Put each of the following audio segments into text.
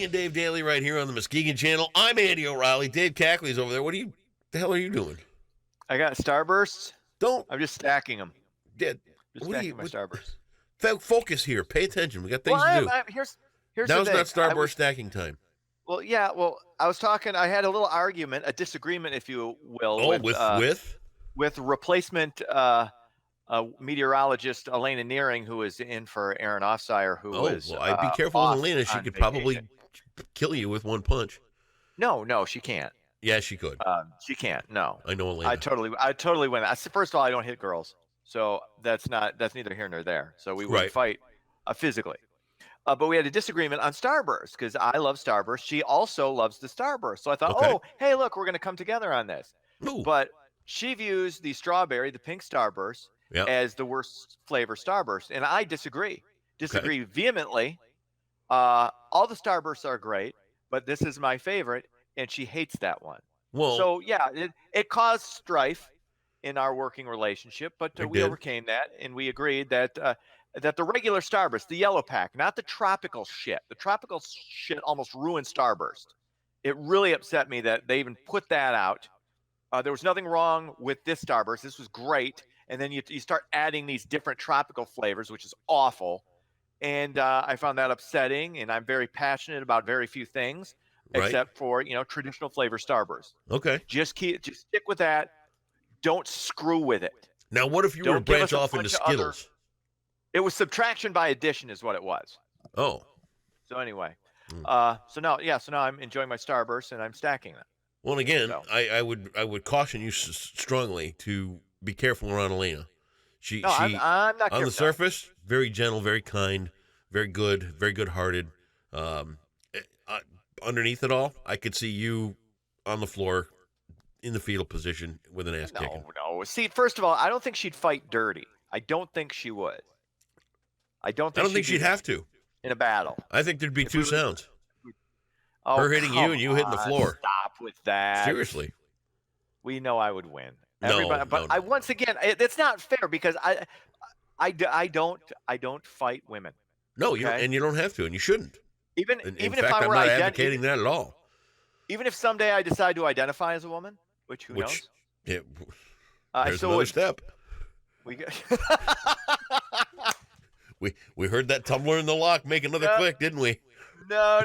and Dave Daly right here on the Muskegon Channel. I'm Andy O'Reilly. Dave Cackley's over there. The hell are you doing? I got Starbursts. Don't. I'm just stacking them. Dad, Just stacking my Starbursts. Focus here. Pay attention. We got things to do. Here's Now's the thing. not Starburst stacking time. Well, yeah. Well, I was talking. I had a little argument, a disagreement, if you will, with replacement meteorologist Alana Nehring, who is in for Aaron Offsire, who was. Well, I'd be careful with Alana. She could probably kill you with one punch. No, she can't. Yeah, she could. She can't. No, I know Alana. I totally win. First of all, I don't hit girls, so that's neither here nor there. So we would fight physically. But we had a disagreement on Starburst because I love Starburst. She also loves the Starburst. So I thought, hey, look, we're going to come together on this. Ooh. But she views the pink Starburst, as the worst flavor Starburst, and I disagree vehemently. All the Starbursts are great, but this is my favorite, and she hates that one. Well, so yeah, it caused strife in our working relationship, but we overcame that, and we agreed that the regular Starburst, the yellow pack, not the tropical shit. The tropical shit almost ruined Starburst. It really upset me that they even put that out. There was nothing wrong with this Starburst. This was great. And then you start adding these different tropical flavors, which is awful. And I found that upsetting. And I'm very passionate about very few things, except for, traditional flavor Starburst. Okay. Just stick with that. Don't screw with it. Now, what if you were to branch off into Skittles? It was subtraction by addition is what it was. Oh. So anyway. So now I'm enjoying my Starburst and I'm stacking them. Well, again, I would caution you strongly to be careful around Alana. I'm not careful. On the surface, very gentle, very kind, very good-hearted. Underneath it all, I could see you on the floor in the fetal position with an ass kicking. No. See, first of all, I don't think she'd fight dirty. I don't think she would. I don't think she'd have to in a battle. I think there'd be two sounds. Her hitting you and you hitting the floor. Stop with that. Seriously. We know I would win. Once again, it's not fair because I don't fight women. No, and you don't have to, and you shouldn't. Even in if fact, I were I'm not advocating that at all. Even if someday I decide to identify as a woman, which who knows? Yeah, there's another step. We heard that tumbler in the lock make another click, didn't we? No.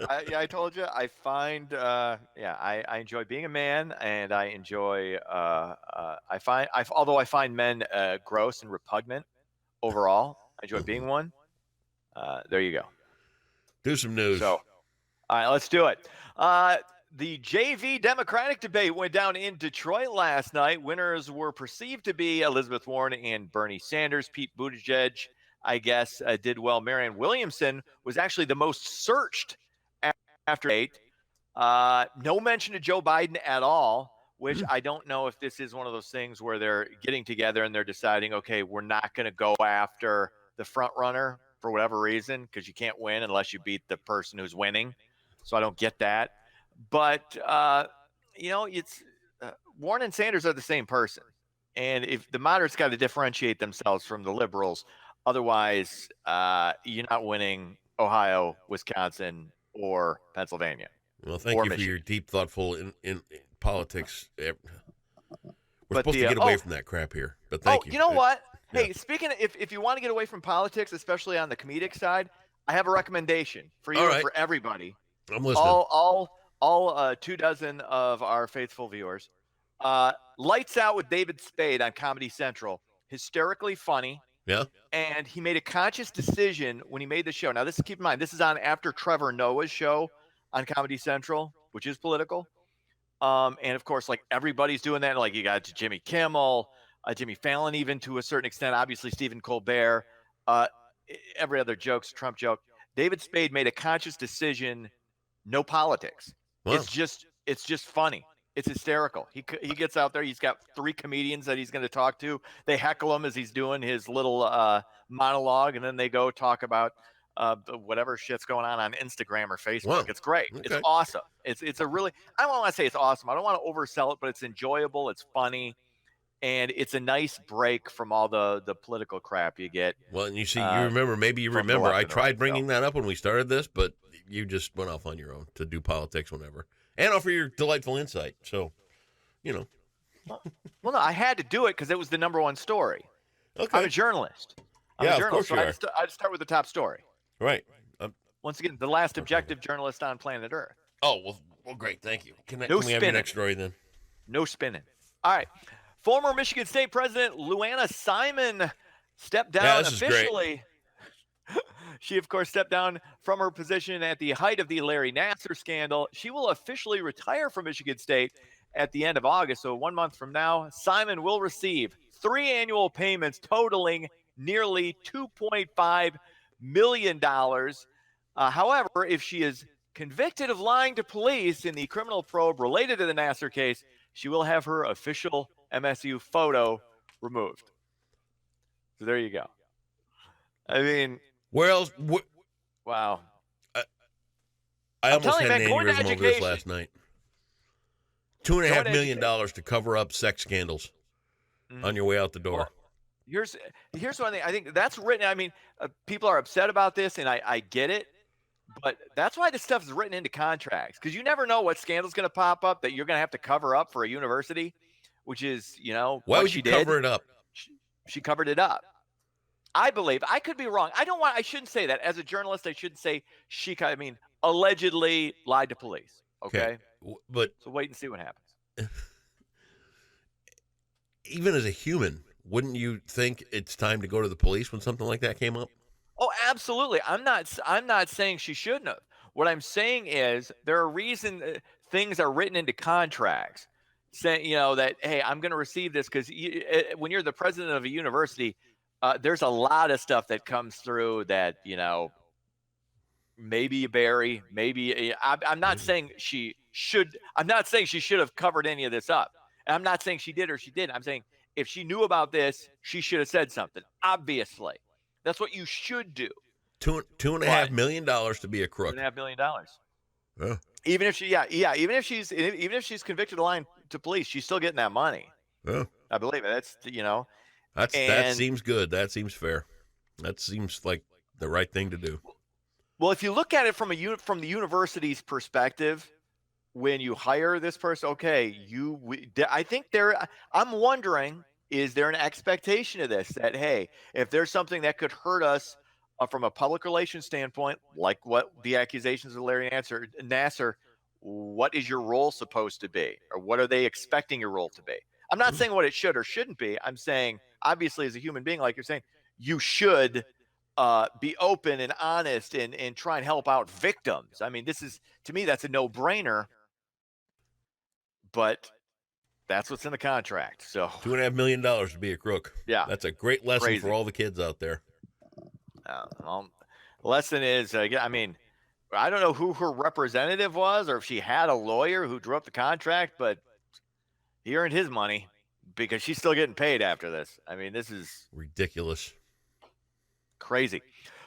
I told you. I find, I enjoy being a man, and I enjoy. Although I find men gross and repugnant overall, I enjoy being one. There you go. Do some news. So, all right, let's do it. The JV Democratic debate went down in Detroit last night. Winners were perceived to be Elizabeth Warren and Bernie Sanders. Pete Buttigieg, I guess, did well. Marianne Williamson was actually the most searched after the debate. No mention of Joe Biden at all, which I don't know if this is one of those things where they're getting together and they're deciding, okay, we're not going to go after the front runner for whatever reason, because you can't win unless you beat the person who's winning. So I don't get that. But, it's Warren and Sanders are the same person. And if the moderates got to differentiate themselves from the liberals, otherwise you're not winning Ohio, Wisconsin, or Pennsylvania. Well, thank you for your deep, thoughtful in politics. We're supposed to get away from that crap here, but thank you. You know what? Hey, speaking of, if you want to get away from politics, especially on the comedic side, I have a recommendation for you and for everybody. I'm listening. All 24 of our faithful viewers. Lights Out with David Spade on Comedy Central. Hysterically funny. Yeah. And he made a conscious decision when he made the show. Now, keep in mind, this is on after Trevor Noah's show on Comedy Central, which is political. And of course, like everybody's doing that. Like you got Jimmy Kimmel, Jimmy Fallon, even to a certain extent, obviously Stephen Colbert, every other joke's a Trump joke. David Spade made a conscious decision, no politics. Wow. It's just funny. It's hysterical. He gets out there. He's got 3 comedians that he's going to talk to. They heckle him as he's doing his little monologue, and then they go talk about whatever shit's going on Instagram or Facebook. Wow. It's great. Okay. It's awesome. It's a really, I don't want to say it's awesome. I don't want to oversell it, but it's enjoyable. It's funny. and it's a nice break from all the political crap you get. Well, and you see, you remember, I tried bringing that up when we started this, but you just went off on your own to do politics whenever and offer your delightful insight. So, Well, no, I had to do it because it was the number one story. Okay. I'm a journalist. I'm a journalist, so I'd start with the top story. Right. Once again, the last objective journalist on planet Earth. Oh, well, great. Thank you. Can we have your next story then? No spinning. All right. Former Michigan State President Luana Simon stepped down officially. She, of course, stepped down from her position at the height of the Larry Nassar scandal. She will officially retire from Michigan State at the end of August. So 1 month from now, Simon will receive 3 annual payments totaling nearly $2.5 million. However, if she is convicted of lying to police in the criminal probe related to the Nassar case, she will have her official MSU photo removed. So there you go. I mean, where else? Wow. I almost had an aneurysm over this last night. $2.5 million to cover up sex scandals on your way out the door. Well, here's one thing. I think that's written. I mean, people are upset about this, and I get it. But that's why this stuff is written into contracts, because you never know what scandal's going to pop up that you're going to have to cover up for a university, which is, why would you cover it up? She covered it up. I believe. I could be wrong. I shouldn't say that. As a journalist, I shouldn't say allegedly lied to police. Okay. But so wait and see what happens. Even as a human, wouldn't you think it's time to go to the police when something like that came up? Oh, absolutely. I'm not saying she shouldn't have. What I'm saying is there are reasons things are written into contracts saying, that, hey, I'm going to receive this because when you're the president of a university, there's a lot of stuff that comes through that, maybe you bury, maybe I'm not saying she should. I'm not saying she should have covered any of this up. And I'm not saying she did or she didn't. I'm saying if she knew about this, she should have said something. Obviously. That's what you should do. $2.5 million to be a crook. $2.5 million. Yeah. Even if even if she's convicted of lying to police, she's still getting that money. Yeah. I believe it. That seems good. That seems fair. That seems like the right thing to do. Well, if you look at it from the university's perspective, when you hire this person, okay, I think I'm wondering, is there an expectation of this that, hey, if there's something that could hurt us from a public relations standpoint, like what the accusations of Larry Nassar, what is your role supposed to be? Or what are they expecting your role to be? I'm not saying what it should or shouldn't be. I'm saying, obviously, as a human being, like you're saying, you should be open and honest and try and help out victims. I mean, to me, that's a no-brainer. But that's what's in the contract. So $2.5 million to be a crook. Yeah, that's a great lesson for all the kids out there. The lesson is, I don't know who her representative was or if she had a lawyer who drew up the contract, but he earned his money because she's still getting paid after this. I mean, this is ridiculous. Crazy.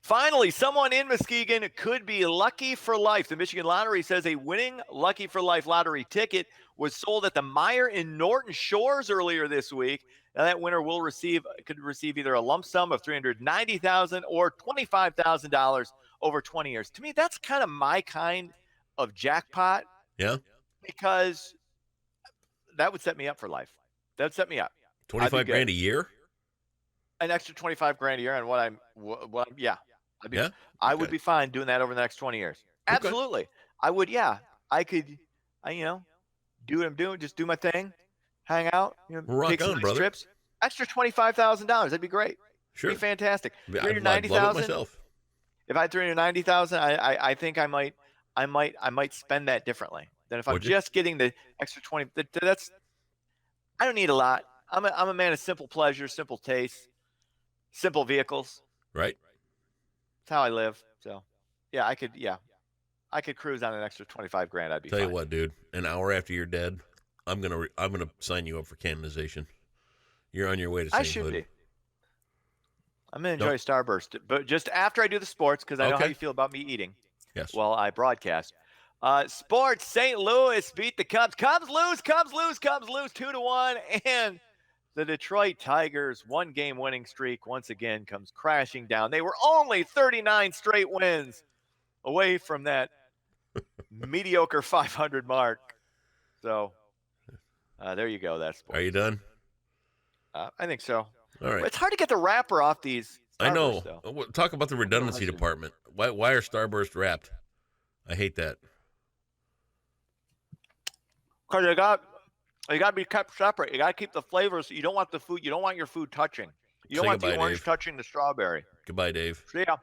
Finally, someone in Muskegon could be lucky for life. The Michigan Lottery says a winning Lucky for Life lottery ticket was sold at the Meijer in Norton Shores earlier this week. Now that winner could receive either a lump sum of $390,000 or $25,000 over 20 years. To me, that's kind of my kind of jackpot. Yeah. Because that would set me up for life. That would set me up. 25 grand a year? An extra 25 grand a year on I would be fine doing that over the next 20 years. Absolutely. I would. Yeah, I could, do what I'm doing. Just do my thing, hang out, take some nice trips. Extra $25,000. That'd be great. Sure. It'd be fantastic. I'd love it myself. If I had $390,000, I think I might spend that differently than if I'm just getting the extra 20. I don't need a lot. I'm a man of simple pleasures, simple tastes, simple vehicles. Right. That's how I live. So, yeah, I could cruise on an extra 25 grand. I'd be fine. Tell you what, dude, an hour after you're dead, I'm gonna sign you up for canonization. You're on your way to sainthood. I should be. I'm gonna enjoy Starburst, but just after I do the sports, because I know how you feel about me eating. Yes. While I broadcast. Sports. St. Louis beat the Cubs. Cubs lose 2-1, and The Detroit Tigers' one-game winning streak once again comes crashing down. They were only 39 straight wins away from that mediocre 500 mark. So there you go. That's sports. Are you done? I think so. All right. It's hard to get the wrapper off these. I know. Though. Talk about the redundancy department. Why are Starburst wrapped? I hate that. Because you got to be kept separate. You got to keep the flavors. You don't want the food. You don't want your food touching. You don't want the orange Dave. touching the strawberry. Goodbye, Dave. See ya.